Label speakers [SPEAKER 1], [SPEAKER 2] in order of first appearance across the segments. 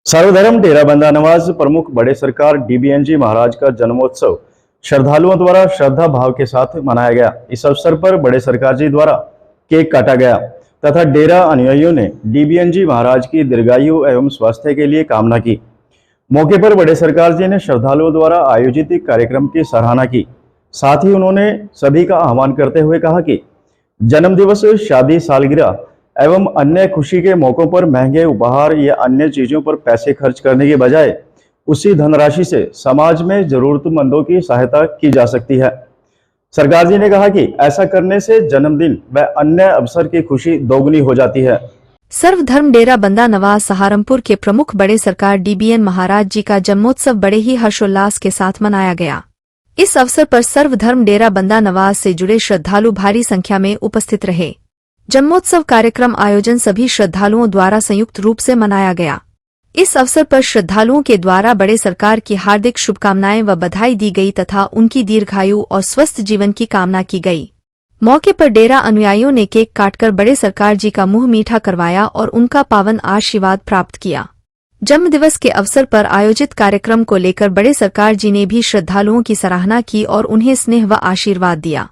[SPEAKER 1] सर्वधर्म डेरा बंदा नवाज प्रमुख बड़े सरकार डीबीएनजी महाराज का जन्मोत्सव श्रद्धालुओं द्वारा श्रद्धा भाव के साथ मनाया गया। इस अवसर पर बड़े सरकार जी द्वारा केक काटा गया तथा डेरा अनुयायियों ने डीबीएनजी महाराज की दीर्घायु एवं स्वास्थ्य के लिए कामना की। मौके पर बड़े सरकार जी ने श्रद्धालुओं द्वारा आयोजित कार्यक्रम की सराहना की। साथ ही उन्होंने सभी का आह्वान करते हुए कहा कि जन्मदिवस, शादी, सालगिरह एवं अन्य खुशी के मौकों पर महंगे उपहार या अन्य चीजों पर पैसे खर्च करने के बजाय उसी धनराशि से समाज में जरूरतमंदों की सहायता की जा सकती है। सरकार जी ने कहा कि ऐसा करने से जन्मदिन व अन्य अवसर की खुशी दोगुनी हो जाती है।
[SPEAKER 2] सर्वधर्म डेरा बंदा नवाज सहारनपुर के प्रमुख बड़े सरकार डीबीएन महाराज जी का जन्मोत्सव बड़े ही हर्षोल्लास के साथ मनाया गया। इस अवसर पर सर्वधर्म डेरा बंदा नवाज से जुड़े श्रद्धालु भारी संख्या में उपस्थित रहे। जन्मोत्सव कार्यक्रम आयोजन सभी श्रद्धालुओं द्वारा संयुक्त रूप से मनाया गया। इस अवसर पर श्रद्धालुओं के द्वारा बड़े सरकार की हार्दिक शुभकामनाएं व बधाई दी गई तथा उनकी दीर्घायु और स्वस्थ जीवन की कामना की गई। मौके पर डेरा अनुयायियों ने केक काटकर बड़े सरकार जी का मुंह मीठा करवाया और उनका पावन आशीर्वाद प्राप्त किया। जन्मदिवस के अवसर पर आयोजित कार्यक्रम को लेकर बड़े सरकार जी ने भी श्रद्धालुओं की सराहना की और उन्हें स्नेह व आशीर्वाद दिया।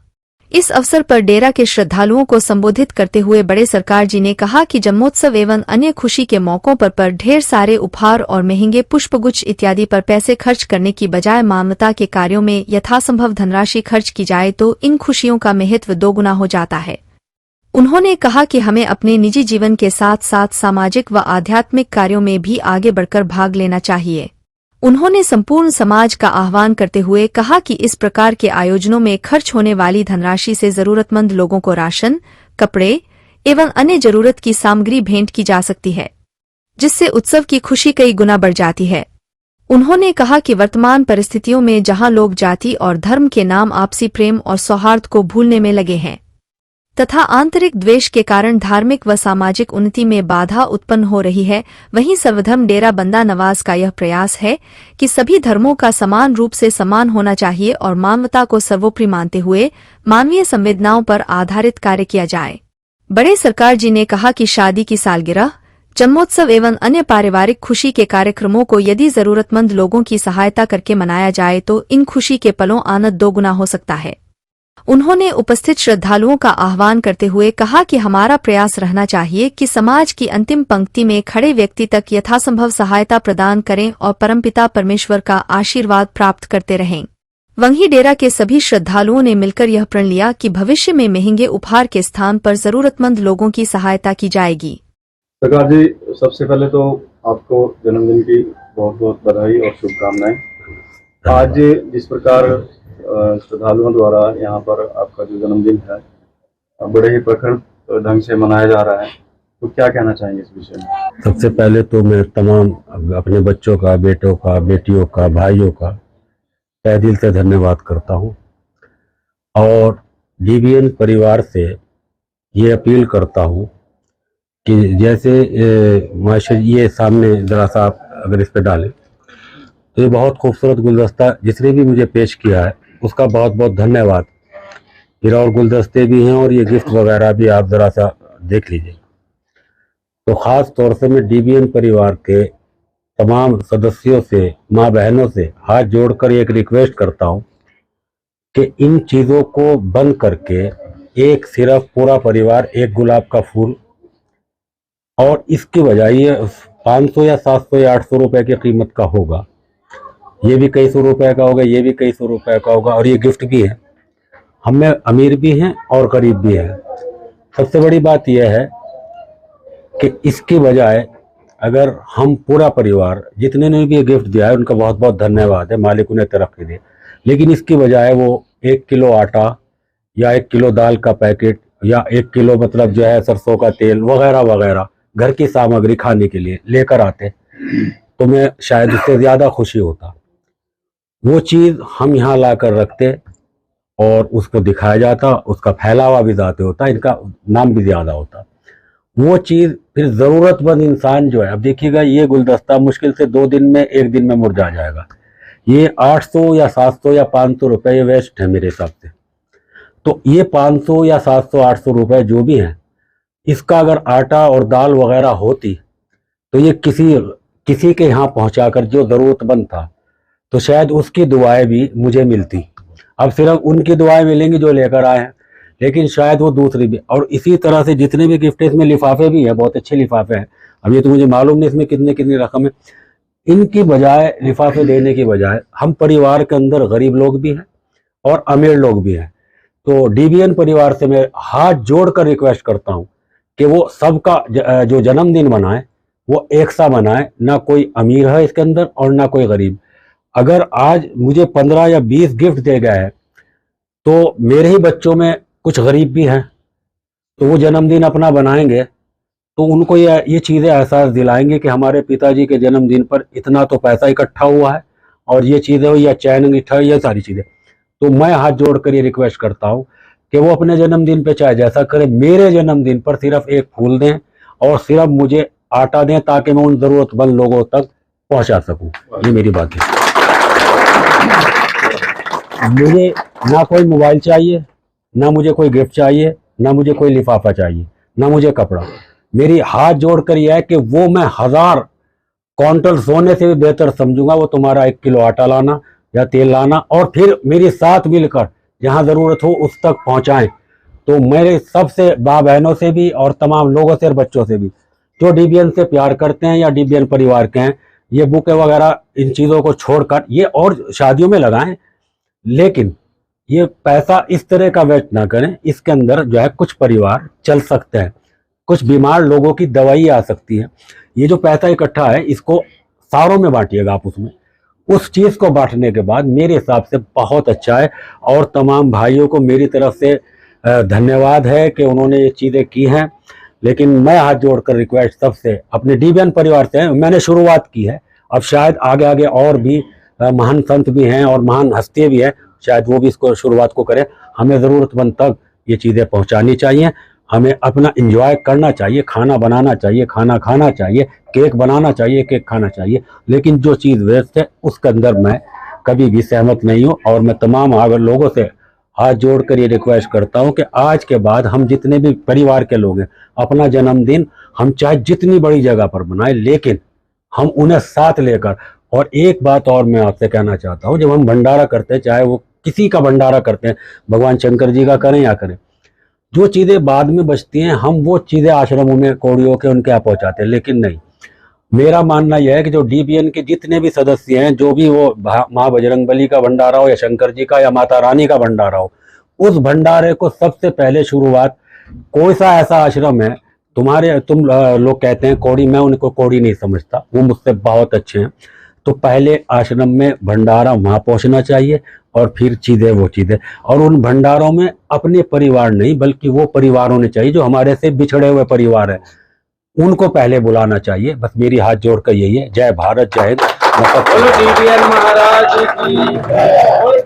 [SPEAKER 2] इस अवसर पर डेरा के श्रद्धालुओं को संबोधित करते हुए बड़े सरकार जी ने कहा कि जन्मोत्सव एवं अन्य खुशी के मौकों पर ढेर सारे उपहार और महंगे पुष्पगुच्छ इत्यादि पर पैसे खर्च करने की बजाय मानवता के कार्यों में यथासंभव धनराशि खर्च की जाए तो इन खुशियों का महत्व दोगुना हो जाता है। उन्होंने कहा कि हमें अपने निजी जीवन के साथ साथ सामाजिक व आध्यात्मिक कार्यों में भी आगे बढ़कर भाग लेना चाहिए। उन्होंने संपूर्ण समाज का आह्वान करते हुए कहा कि इस प्रकार के आयोजनों में खर्च होने वाली धनराशि से जरूरतमंद लोगों को राशन, कपड़े एवं अन्य जरूरत की सामग्री भेंट की जा सकती है, जिससे उत्सव की खुशी कई गुना बढ़ जाती है। उन्होंने कहा कि वर्तमान परिस्थितियों में जहां लोग जाति और धर्म के नाम आपसी प्रेम और सौहार्द को भूलने में लगे हैं तथा आंतरिक द्वेष के कारण धार्मिक व सामाजिक उन्नति में बाधा उत्पन्न हो रही है, वहीं सर्वधर्म डेरा बंदा नवाज का यह प्रयास है कि सभी धर्मों का समान रूप से सम्मान होना चाहिए और मानवता को सर्वोपरि मानते हुए मानवीय संवेदनाओं पर आधारित कार्य किया जाए। बड़े सरकार जी ने कहा कि शादी की सालगिरह, जन्मोत्सव एवं अन्य पारिवारिक खुशी के कार्यक्रमों को यदि जरूरतमंद लोगों की सहायता करके मनाया जाए तो इन खुशी के पलों आनंद दोगुना हो सकता है। उन्होंने उपस्थित श्रद्धालुओं का आह्वान करते हुए कहा कि हमारा प्रयास रहना चाहिए कि समाज की अंतिम पंक्ति में खड़े व्यक्ति तक यथासंभव सहायता प्रदान करें और परमपिता परमेश्वर का आशीर्वाद प्राप्त करते रहें। वहीं डेरा के सभी श्रद्धालुओं ने मिलकर यह प्रण लिया कि भविष्य में महंगे उपहार के स्थान पर जरूरतमंद लोगों की सहायता की जाएगी।
[SPEAKER 3] सरकार जी, सबसे पहले तो आपको जन्मदिन की बहुत बहुत बधाई और शुभकामनाएं। आज जिस प्रकार श्रद्धालुओं द्वारा यहाँ पर आपका जो जन्मदिन है बड़े ही प्रखर ढंग से मनाया जा रहा है, तो क्या कहना चाहेंगे इस विषय में?
[SPEAKER 4] सबसे पहले तो मैं तमाम अपने बच्चों का, बेटों का, बेटियों का, भाइयों का तहे दिल से धन्यवाद करता हूँ और डीबीएन परिवार से ये अपील करता हूँ कि जैसे माशा ये सामने ज़रा सा आप अगर इस पर डालें तो ये बहुत खूबसूरत गुलदस्ता जिसने भी मुझे पेश किया है उसका बहुत बहुत धन्यवाद। फिर और गुलदस्ते भी हैं और ये गिफ्ट वगैरह भी आप ज़रा सा देख लीजिए। तो ख़ास तौर से मैं डीबीएन परिवार के तमाम सदस्यों से, माँ बहनों से हाथ जोड़कर एक रिक्वेस्ट करता हूँ कि इन चीज़ों को बंद करके एक सिर्फ पूरा परिवार एक गुलाब का फूल और इसकी बजाय ये 500 या 700 या 800 रुपए की कीमत का होगा, ये भी कई सौ रुपए का होगा, ये भी कई सौ रुपए का होगा और ये गिफ्ट भी है। हम में अमीर भी हैं और गरीब भी हैं। सबसे बड़ी बात यह है कि इसकी बजाय अगर हम पूरा परिवार जितने ने भी ये गिफ्ट दिया है उनका बहुत बहुत धन्यवाद है, मालिक उन्हें तरक्की दे, लेकिन इसकी बजाय वो 1 किलो आटा या 1 किलो दाल का पैकेट या 1 किलो मतलब जो है सरसों का तेल वगैरह वगैरह घर की सामग्री खाने के लिए लेकर आते तो मैं शायद उससे ज़्यादा खुशी होता। वो चीज़ हम यहाँ ला कर रखते और उसको दिखाया जाता, उसका फैलावा भी ज़्यादा होता, इनका नाम भी ज़्यादा होता। वो चीज़ फिर ज़रूरतमंद इंसान जो है, अब देखिएगा ये गुलदस्ता मुश्किल से 2 दिन में 1 दिन में मुरझा जाएगा, ये 800 या 700 या 500 रुपये ये वेस्ट है मेरे हिसाब से। तो ये 500 या 700 800 रुपये जो भी हैं, इसका अगर आटा और दाल वगैरह होती तो ये किसी किसी के यहाँ पहुंचाकर जो जरूरतमंद था, तो शायद उसकी दुआएं भी मुझे मिलती। अब सिर्फ उनकी दुआएं मिलेंगी जो लेकर आए हैं, लेकिन शायद वो दूसरी भी। और इसी तरह से जितने भी गिफ्ट, इसमें लिफाफे भी हैं, बहुत अच्छे लिफाफे हैं। अब ये तो मुझे मालूम नहीं इसमें कितनी कितनी रकम है। इनकी बजाय, लिफाफे देने की बजाय, हम परिवार के अंदर गरीब लोग भी हैं और अमीर लोग भी हैं। तो डीबीएन परिवार से मैं हाथ जोड़कर रिक्वेस्ट करता हूं कि वो सबका जो जन्मदिन मनाए वो एक सा मनाए, ना कोई अमीर है इसके अंदर और ना कोई गरीब। अगर आज मुझे 15 या 20 गिफ्ट दे गया है, तो मेरे ही बच्चों में कुछ गरीब भी हैं, तो वो जन्मदिन अपना बनाएंगे तो उनको ये चीज़ें एहसास दिलाएंगे कि हमारे पिताजी के जन्मदिन पर इतना तो पैसा इकट्ठा हुआ है और ये चीज़ें हुई, या चैन अंगीठा, ये सारी चीज़ें। तो मैं हाथ जोड़कर ये रिक्वेस्ट करता हूँ कि वो अपने जन्मदिन पे चाहे जैसा करें, मेरे जन्मदिन पर सिर्फ एक फूल दें और सिर्फ मुझे आटा दें, ताकि मैं उन ज़रूरतमंद लोगों तक पहुँचा सकूँ। ये मेरी बात है। मुझे ना कोई मोबाइल चाहिए, ना मुझे कोई गिफ्ट चाहिए, ना मुझे कोई लिफाफा चाहिए, ना मुझे कपड़ा। मेरी हाथ जोड़कर यह है कि वो मैं 1000 क्विंटल सोने से भी बेहतर समझूंगा वो तुम्हारा 1 किलो आटा लाना या तेल लाना, और फिर मेरे साथ मिलकर जहां ज़रूरत हो उस तक पहुंचाएं। तो मेरे सबसे माँ बहनों से भी और तमाम लोगों से और बच्चों से भी जो डीबीएन से प्यार करते हैं या डीबीएन परिवार के हैं, ये बुके वगैरह इन चीज़ों को छोड़कर ये और शादियों में लगाएं, लेकिन ये पैसा इस तरह का वेस्ट ना करें। इसके अंदर जो है कुछ परिवार चल सकते हैं, कुछ बीमार लोगों की दवाई आ सकती है। ये जो पैसा इकट्ठा है इसको सारों में बांटिएगा आप। उसमें उस चीज़ को बांटने के बाद मेरे हिसाब से बहुत अच्छा है। और तमाम भाइयों को मेरी तरफ से धन्यवाद है कि उन्होंने ये चीज़ें की हैं। लेकिन मैं हाथ जोड़कर रिक्वेस्ट सबसे, अपने डीबीएन परिवार से, मैंने शुरुआत की है, अब शायद आगे आगे और भी महान संत भी हैं और महान हस्तियाँ भी हैं, शायद वो भी इसको शुरुआत को करें। हमें ज़रूरतमंद तक ये चीज़ें पहुंचानी चाहिए, हमें अपना एंजॉय करना चाहिए, खाना बनाना चाहिए, खाना खाना चाहिए, केक बनाना चाहिए, केक खाना चाहिए। लेकिन जो चीज़ वेस्ट है उसके अंदर मैं कभी भी सहमत नहीं हूँ। और मैं तमाम अगर लोगों से हाथ जोड़कर ये रिक्वेस्ट करता हूँ कि आज के बाद हम जितने भी परिवार के लोग हैं, अपना जन्मदिन हम चाहे जितनी बड़ी जगह पर बनाएं, लेकिन हम उन्हें साथ लेकर। और एक बात और मैं आपसे कहना चाहता हूँ, जब हम भंडारा करते हैं, चाहे वो किसी का भंडारा करते हैं, भगवान शंकर जी का करें या करें, जो चीज़ें बाद में बचती हैं हम वो चीज़ें आश्रमों में कौड़ियों के उनके यहाँ पहुँचाते हैं। लेकिन नहीं, मेरा मानना यह है कि जो डीबीएन के जितने भी सदस्य हैं, जो भी वो माँ बजरंगबली का भंडारा हो या शंकर जी का या माता रानी का भंडारा हो, उस भंडारे को सबसे पहले शुरुआत, कोई सा ऐसा आश्रम है तुम लोग कहते हैं कौड़ी, मैं उनको कौड़ी नहीं समझता, वो मुझसे बहुत अच्छे हैं, तो पहले आश्रम में भंडारा वहाँ पहुँचना चाहिए और फिर चीज़ें वो चीज़ें। और उन भंडारों में अपने परिवार नहीं बल्कि वो परिवार होने चाहिए जो हमारे से बिछड़े हुए परिवार हैं, उनको पहले बुलाना चाहिए। बस मेरी हाथ जोड़कर यही है। जय भारत, जय हिंद।
[SPEAKER 3] बोलो डीबीएन महाराज की।